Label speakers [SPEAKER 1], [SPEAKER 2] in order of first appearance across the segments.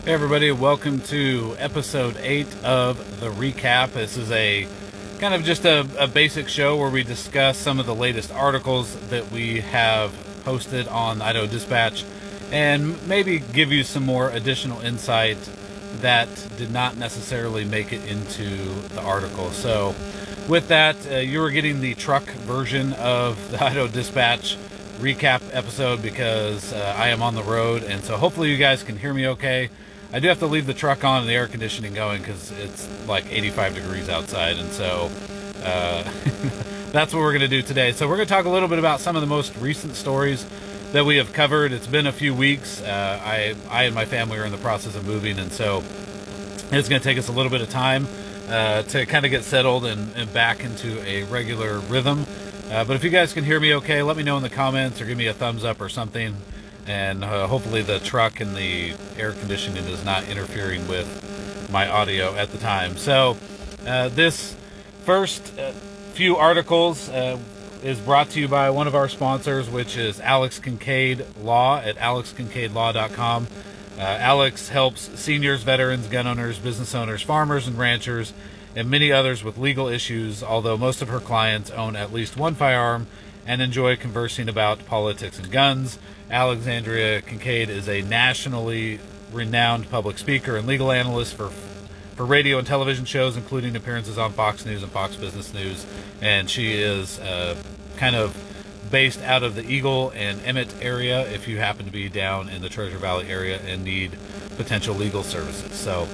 [SPEAKER 1] Hey everybody, welcome to episode 8 of The Recap. This is a kind of just a basic show where we discuss some of the latest articles that we have posted on Idaho Dispatch and maybe give you some more additional insight that did not necessarily make it into the article. So with that, you are getting the truck version of the Idaho Dispatch recap episode because I am on the road, and so hopefully you guys can hear me okay. I do have to leave the truck on and the air conditioning going because it's like 85 degrees outside, and so that's what we're going to do today. So we're going to talk a little bit about some of the most recent stories that we have covered. It's been a few weeks. I and my family are in the process of moving, and so it's going to take us a little bit of time to kind of get settled and back into a regular rhythm. But if you guys can hear me okay, let me know in the comments or give me a thumbs up or something. And hopefully the truck and the air conditioning is not interfering with my audio at the time. So this first few articles is brought to you by one of our sponsors, which is Alex Kincaid Law at alexkincaidlaw.com. Alex helps seniors, veterans, gun owners, business owners, farmers, and ranchers, and many others with legal issues, although most of her clients own at least one firearm and enjoy conversing about politics and guns. Alexandria Kincaid is a nationally renowned public speaker and legal analyst for radio and television shows, including appearances on Fox News and Fox Business News. And she is kind of based out of the Eagle and Emmett area if you happen to be down in the Treasure Valley area and need potential legal services. So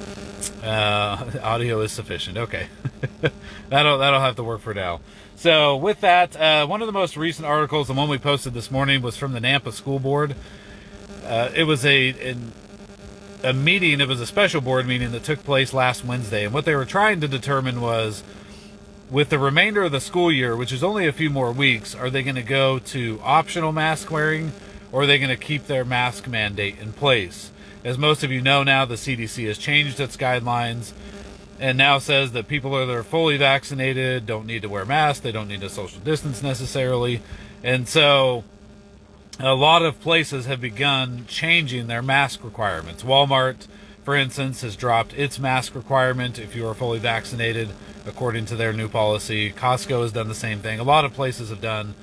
[SPEAKER 1] audio is sufficient. Okay. that'll have to work for now. So with that, one of the most recent articles, the one we posted this morning, was from the Nampa School Board. It was a meeting. It was a special board meeting that took place last Wednesday. And what they were trying to determine was, with the remainder of the school year, which is only a few more weeks, are they going to go to optional mask wearing, or are they going to keep their mask mandate in place? As most of you know now, the CDC has changed its guidelines and now says that people that are fully vaccinated don't need to wear masks. They don't need to social distance necessarily. And so a lot of places have begun changing their mask requirements. Walmart, for instance, has dropped its mask requirement if you are fully vaccinated, according to their new policy. Costco has done the same thing. A lot of places have done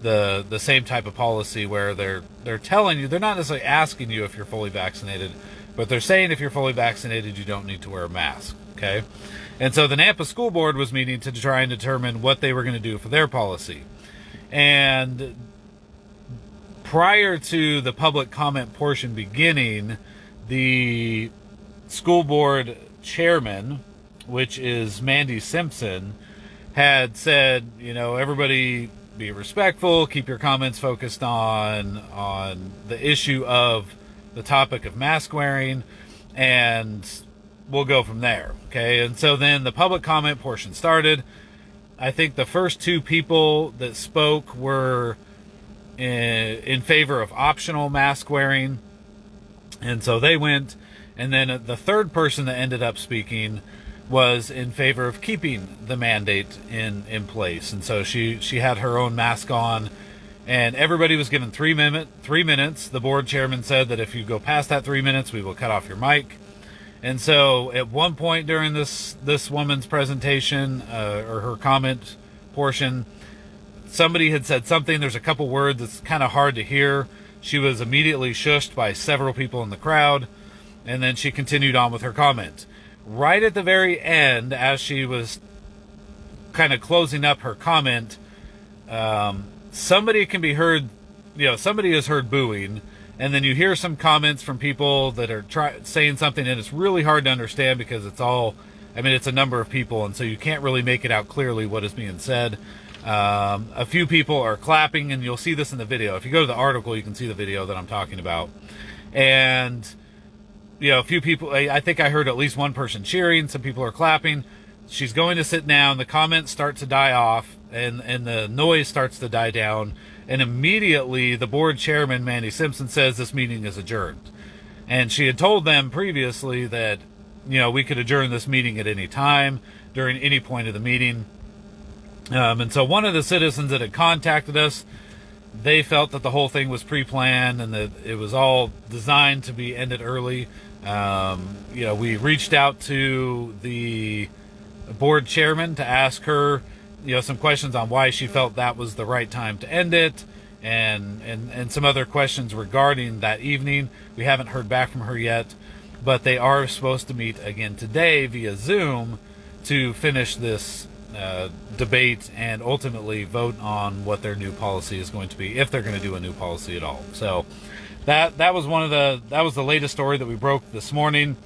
[SPEAKER 1] the same type of policy where they're telling you, they're not necessarily asking you if you're fully vaccinated, but they're saying if you're fully vaccinated, you don't need to wear a mask. Okay. And so the Nampa School Board was meeting to try and determine what they were going to do for their policy. And prior to the public comment portion beginning, the school board chairman, which is Mandy Simpson, had said, everybody be respectful, keep your comments focused on the issue of the topic of mask wearing, and we'll go from there. Okay. And so then the public comment portion started. I think the first two people that spoke were in favor of optional mask wearing. And so they went. And then the third person that ended up speaking was in favor of keeping the mandate in place. And so she had her own mask on, and everybody was given 3 minutes. The board chairman said that if you go past that 3 minutes, we will cut off your mic. And so at one point during this woman's presentation, or her comment portion, somebody had said something. There's a couple words that's kind of hard to hear. She was immediately shushed by several people in the crowd, and then she continued on with her comment. Right at the very end, as she was kind of closing up her comment, somebody can be heard, somebody is heard booing, and then you hear some comments from people that are saying something, and it's really hard to understand because it's a number of people, and so you can't really make it out clearly what is being said. A few people are clapping, and you'll see this in the video. If you go to the article, you can see the video that I'm talking about. And a few people, I think I heard at least one person cheering. Some people are clapping. She's going to sit down. The comments start to die off, and the noise starts to die down. And immediately the board chairman, Mandy Simpson, says this meeting is adjourned. And she had told them previously that, we could adjourn this meeting at any time during any point of the meeting. And so one of the citizens that had contacted us they felt that the whole thing was pre-planned and that it was all designed to be ended early. We reached out to the board chairman to ask her, some questions on why she felt that was the right time to end it, and some other questions regarding that evening. We haven't heard back from her yet, but they are supposed to meet again today via Zoom to finish this debate and ultimately vote on what their new policy is going to be, if they're going to do a new policy at all. So that was the latest story that we broke this morning.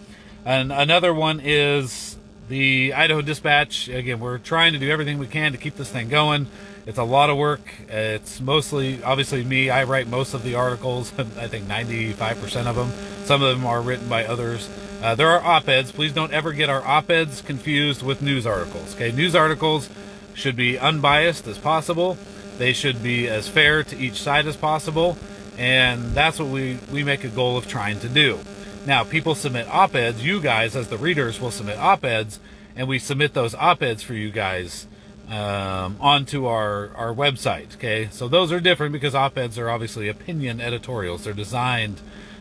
[SPEAKER 1] And another one is the Idaho Dispatch. Again, we're trying to do everything we can to keep this thing going. It's a lot of work. It's mostly, obviously, me. I write most of the articles. I think 95% of them. Some of them are written by others. There are op-eds. Please don't ever get our op-eds confused with news articles. Okay, news articles should be unbiased as possible. They should be as fair to each side as possible, and that's what we make a goal of trying to do. Now, people submit op-eds. You guys, as the readers, will submit op-eds, and we submit those op-eds for you guys onto our website. Okay, so those are different because op-eds are obviously opinion editorials. They're designed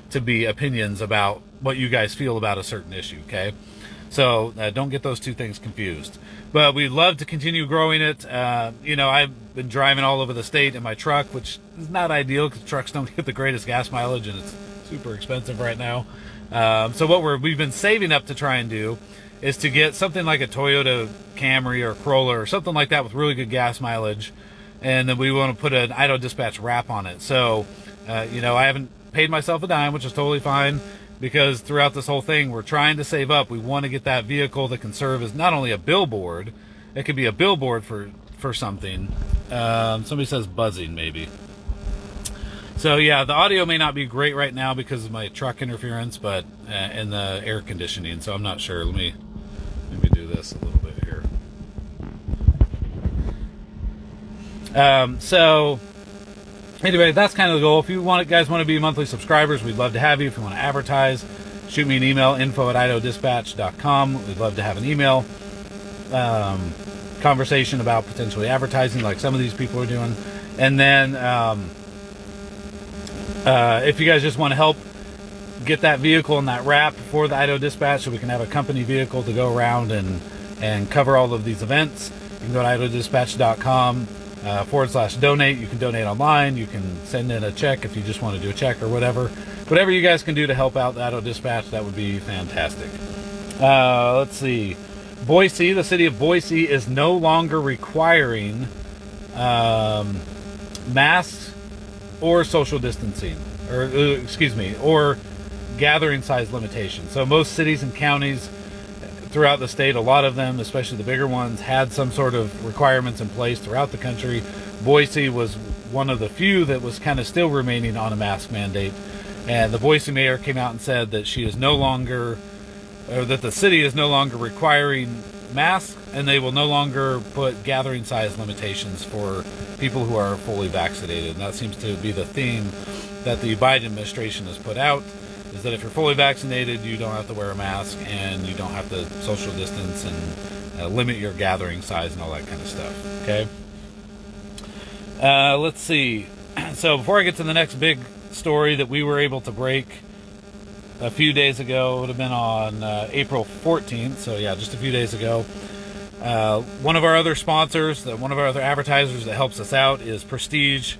[SPEAKER 1] to be opinions about what you guys feel about a certain issue. Okay, so don't get those two things confused. But we'd love to continue growing it. I've been driving all over the state in my truck, which is not ideal because trucks don't get the greatest gas mileage, and it's super expensive right now. So what we've been saving up to try and do is to get something like a Toyota Camry or Corolla or something like that with really good gas mileage, and then we want to put an Idaho Dispatch wrap on it. So, I haven't paid myself a dime, which is totally fine, because throughout this whole thing, we're trying to save up. We want to get that vehicle that can serve as not only a billboard, it could be a billboard for something. Somebody says buzzing, maybe. So yeah, the audio may not be great right now because of my truck interference, but and the air conditioning. So I'm not sure. Let me do this a little bit here. So anyway, that's kind of the goal. If you guys want to be monthly subscribers, we'd love to have you. If you want to advertise, shoot me an email, info@idahodispatch.com. We'd love to have an email conversation about potentially advertising like some of these people are doing. And then if you guys just want to help get that vehicle and that wrap for the Idaho Dispatch so we can have a company vehicle to go around and cover all of these events, you can go to idahodispatch.com /donate. You can donate online. You can send in a check if you just want to do a check or whatever. Whatever you guys can do to help out the Idaho Dispatch, that would be fantastic. Let's see. Boise, the city of Boise, is no longer requiring masks or social distancing, or gathering size limitations. So most cities and counties throughout the state, a lot of them, especially the bigger ones, had some sort of requirements in place throughout the country. Boise was one of the few that was kind of still remaining on a mask mandate. And the Boise mayor came out and said that that the city is no longer requiring masks, and they will no longer put gathering size limitations for people who are fully vaccinated. And that seems to be the theme that the Biden administration has put out, is that if you're fully vaccinated, you don't have to wear a mask and you don't have to social distance and limit your gathering size and all that kind of stuff. Okay. Let's see. So before I get to the next big story that we were able to break a few days ago, it would have been on April 14th. So yeah, just a few days ago. One of our other sponsors, one of our other advertisers that helps us out is Prestige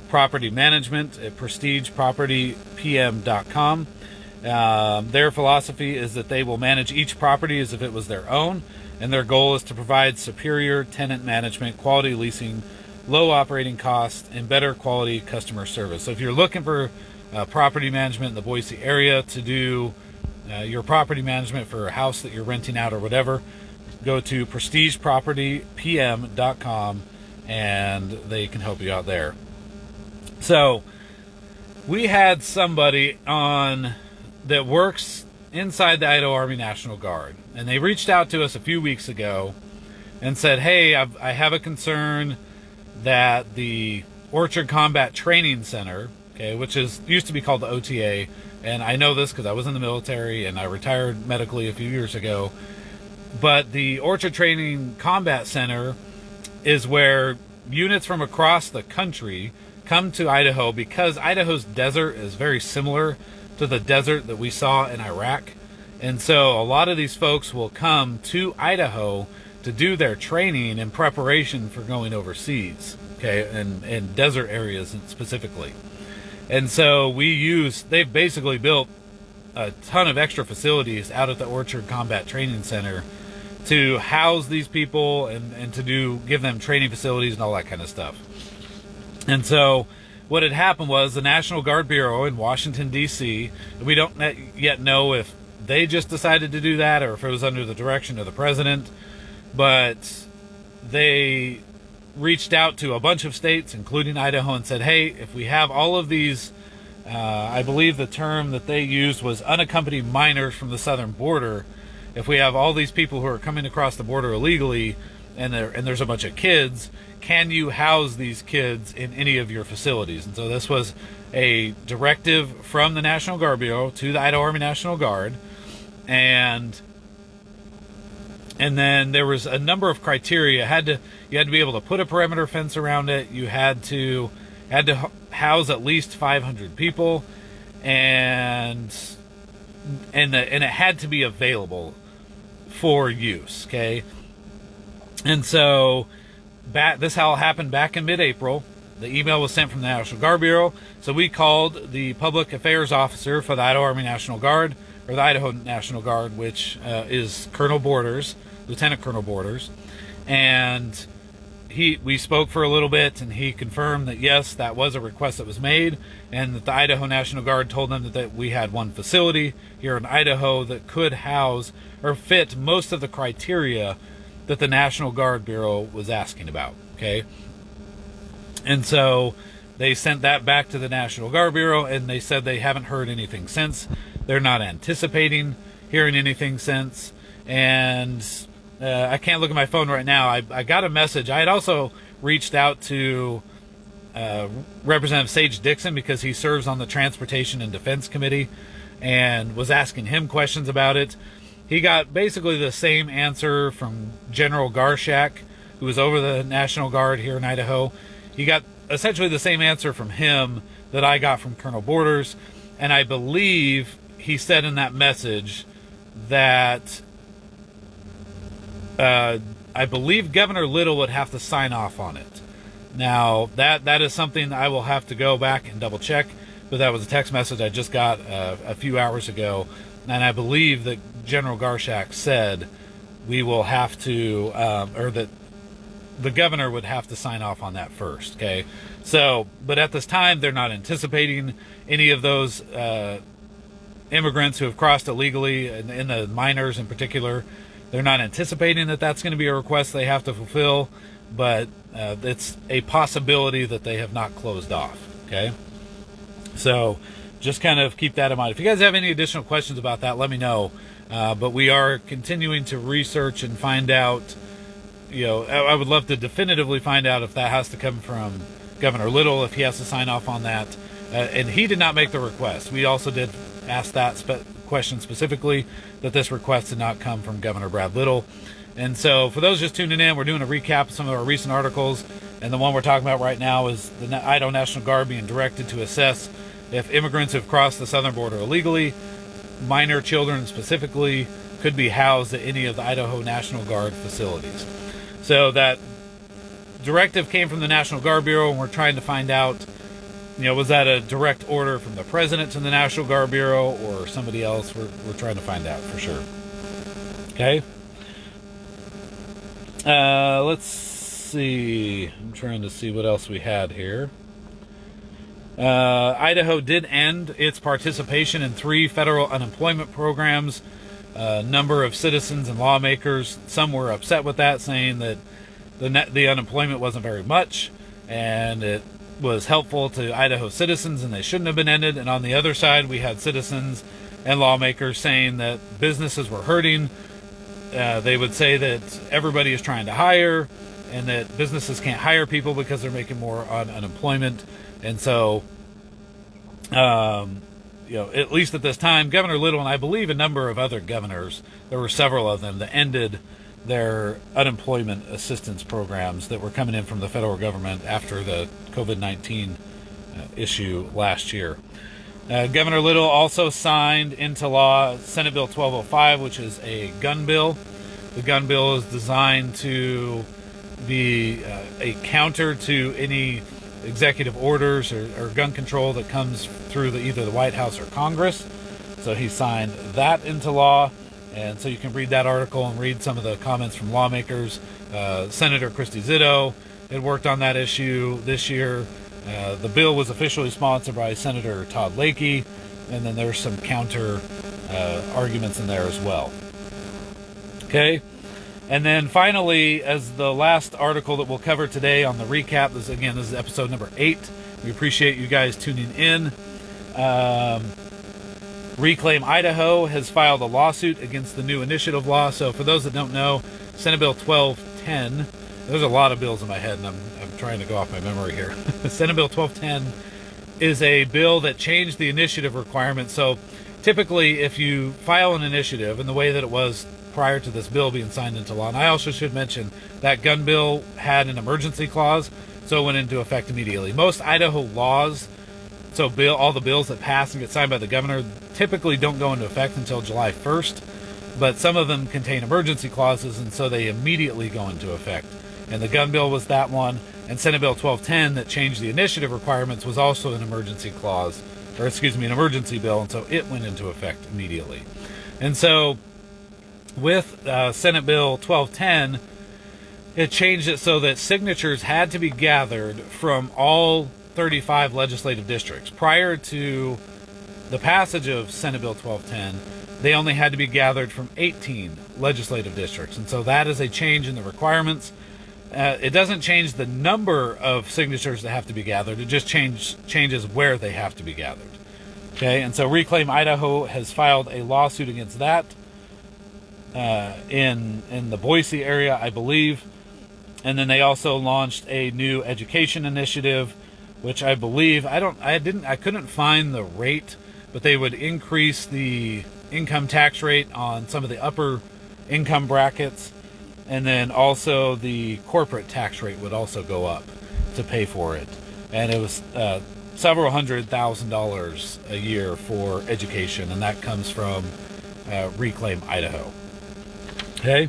[SPEAKER 1] Property Management at prestigepropertypm.com. Their philosophy is that they will manage each property as if it was their own, and their goal is to provide superior tenant management, quality leasing, low operating costs, and better quality customer service. So if you're looking for property management in the Boise area to do your property management for a house that you're renting out or whatever, go to prestigepropertypm.com and they can help you out there. So we had somebody on that works inside the Idaho Army National Guard, and they reached out to us a few weeks ago and said, hey, I have a concern that the Orchard Combat Training Center, okay, which used to be called the OTA, and I know this because I was in the military and I retired medically a few years ago, but the Orchard Training Combat Center is where units from across the country come to Idaho because Idaho's desert is very similar to the desert that we saw in Iraq. And so a lot of these folks will come to Idaho to do their training in preparation for going overseas, okay, and desert areas specifically. And so they've basically built a ton of extra facilities out at the Orchard Combat Training Center to house these people and to give them training facilities and all that kind of stuff. And so what had happened was the National Guard Bureau in Washington, D.C., we don't yet know if they just decided to do that or if it was under the direction of the president, but they reached out to a bunch of states, including Idaho, and said, hey, if we have all of these, I believe the term that they used was unaccompanied minors from the southern border, if we have all these people who are coming across the border illegally and there's a bunch of kids, can you house these kids in any of your facilities? And so this was a directive from the National Guard Bureau to the Idaho Army National Guard, and then there was a number of criteria. You had to be able to put a perimeter fence around it. You had to house at least 500 people, and it had to be available for use. Okay, and so this all happened back in mid-April. The email was sent from the National Guard Bureau, so we called the public affairs officer for the Idaho Army National Guard, or the Idaho National Guard, which is Lieutenant Colonel Borders, and we spoke for a little bit, and he confirmed that yes, that was a request that was made, and that the Idaho National Guard told them that we had one facility here in Idaho that could house or fit most of the criteria that the National Guard Bureau was asking about. Okay, and so they sent that back to the National Guard Bureau, and they said they haven't heard anything since. They're not anticipating hearing anything since, and I can't look at my phone right now. I got a message. I had also reached out to Representative Sage Dixon because he serves on the Transportation and Defense Committee, and was asking him questions about it. He got basically the same answer from General Garshak, who was over the National Guard here in Idaho. He got essentially the same answer from him that I got from Colonel Borders, and I believe he said in that message that I believe Governor Little would have to sign off on it. Now, that is something I will have to go back and double check, but that was a text message I just got a few hours ago, and I believe that General Garshak said we will have to, or that the governor would have to sign off on that first. Okay, so, but at this time, they're not anticipating any of those immigrants who have crossed illegally, and the minors in particular. They're not anticipating that that's going to be a request they have to fulfill, but it's a possibility that they have not closed off. Okay, so just kind of keep that in mind. If you guys have any additional questions about that, let me know. But we are continuing to research and find out. I would love to definitively find out if that has to come from Governor Little, if he has to sign off on that. And he did not make the request. We also did ask that question specifically, that this request did not come from Governor Brad Little. And so for those just tuning in, we're doing a recap of some of our recent articles, and the one we're talking about right now is the Idaho National Guard being directed to assess if immigrants who have crossed the southern border illegally, minor children specifically, could be housed at any of the Idaho National Guard facilities. So that directive came from the National Guard Bureau, and we're trying to find out, was that a direct order from the president to the National Guard Bureau or somebody else? We're trying to find out for sure. Okay. Let's see. I'm trying to see what else we had here. Idaho did end its participation in 3 federal unemployment programs. A number of citizens and lawmakers, some were upset with that, saying that the unemployment wasn't very much, and it was helpful to Idaho citizens and they shouldn't have been ended. And on the other side, we had citizens and lawmakers saying that businesses were hurting. They would say that everybody is trying to hire and that businesses can't hire people because they're making more on unemployment. And so, at least at this time, Governor Little and I believe a number of other governors, there were several of them that ended their unemployment assistance programs that were coming in from the federal government after the COVID-19 issue last year. Governor Little also signed into law Senate Bill 1205, which is a gun bill. The gun bill is designed to be a counter to any executive orders or gun control that comes through either the White House or Congress. So he signed that into law, and so you can read that article and read some of the comments from lawmakers. Senator Christy Zito had worked on that issue this year. The bill was officially sponsored by Senator Todd Lakey, and then there's some counter arguments in there as well. Okay, and then finally, as the last article that we'll cover today on the recap, this is episode number 8. We appreciate you guys tuning in. Reclaim Idaho has filed a lawsuit against the new initiative law. So for those that don't know, Senate Bill 1210, there's a lot of bills in my head, and I'm trying to go off my memory here. Senate Bill 1210 is a bill that changed the initiative requirement. So typically, if you file an initiative in the way that it was prior to this bill being signed into law, and I also should mention that gun bill had an emergency clause, so it went into effect immediately. Most Idaho laws, so all the bills that pass and get signed by the governor, typically don't go into effect until July 1st, but some of them contain emergency clauses, and so they immediately go into effect. And the gun bill was that one, and Senate Bill 1210 that changed the initiative requirements was also an emergency clause, an emergency bill, and so it went into effect immediately. And so with Senate Bill 1210, it changed it so that signatures had to be gathered from all 35 legislative districts. Prior to the passage of Senate Bill 1210, they only had to be gathered from 18 legislative districts. And so that is a change in the requirements. It doesn't change the number of signatures that have to be gathered. It just changes where they have to be gathered. Okay, and so Reclaim Idaho has filed a lawsuit against that in the Boise area, I believe. And then they also launched a new education initiative, which I believe I couldn't find the rate, but they would increase the income tax rate on some of the upper income brackets, and then also the corporate tax rate would also go up to pay for it. And it was several $100,000 a year for education, and that comes from Reclaim Idaho. Okay.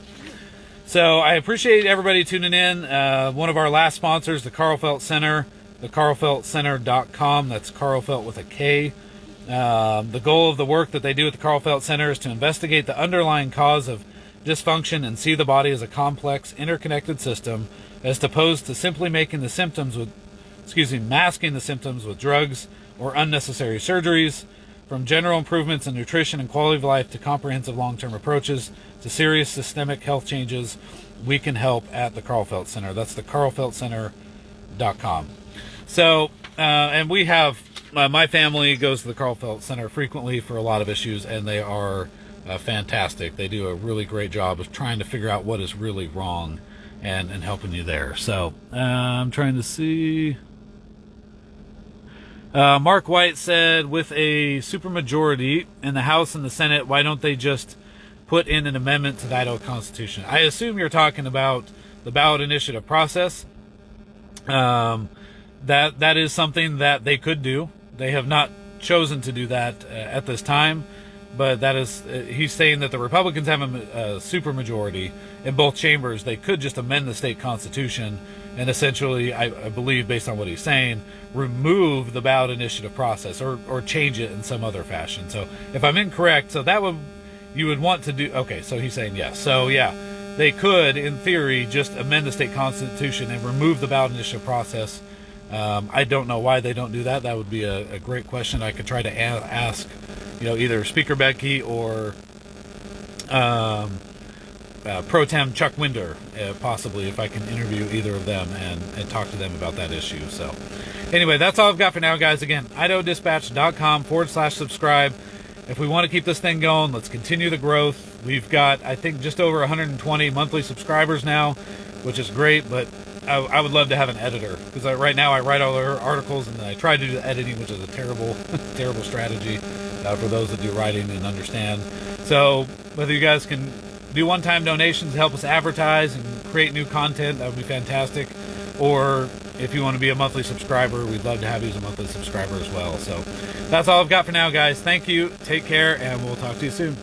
[SPEAKER 1] So I appreciate everybody tuning in. One of our last sponsors, the Carl Felt Center, thecarlfeltcenter.com. That's Carl Felt with a K. The goal of the work that they do at the Carl Felt Center is to investigate the underlying cause of dysfunction and see the body as a complex, interconnected system, as opposed to simply masking the symptoms with drugs or unnecessary surgeries. From general improvements in nutrition and quality of life to comprehensive long-term approaches to serious systemic health changes, we can help at the Carl Felt Center. That's the carlfeltcenter.com. So, and we have, my family goes to the Carl Felt Center frequently for a lot of issues, and they are fantastic. They do a really great job of trying to figure out what is really wrong and helping you there. So, I'm trying to see. Mark White said, with a supermajority in the House and the Senate, why don't they just put in an amendment to the Idaho Constitution? I assume you're talking about the ballot initiative process. That is something that they could do. They have not chosen to do that at this time, but that is, he's saying that the Republicans have a supermajority in both chambers. They could just amend the state constitution and essentially, I believe, based on what he's saying, remove the ballot initiative process or change it in some other fashion. So if I'm incorrect, you would want to do, okay, so he's saying yes. So yeah, they could, in theory, just amend the state constitution and remove the ballot initiative process. I don't know why they don't do that. That would be a great question. I could try to ask, either Speaker Becky or Pro Tem Chuck Winder, possibly, if I can interview either of them and talk to them about that issue. So anyway, that's all I've got for now, guys. Again, idahodispatch.com/subscribe. If we want to keep this thing going, let's continue the growth. We've got, I think, just over 120 monthly subscribers now, which is great, but I would love to have an editor, because right now I write all our articles and I try to do the editing, which is a terrible, terrible strategy for those that do writing and understand. So whether you guys can do one-time donations to help us advertise and create new content, that would be fantastic. Or if you want to be a monthly subscriber, we'd love to have you as a monthly subscriber as well. So that's all I've got for now, guys. Thank you. Take care, and we'll talk to you soon.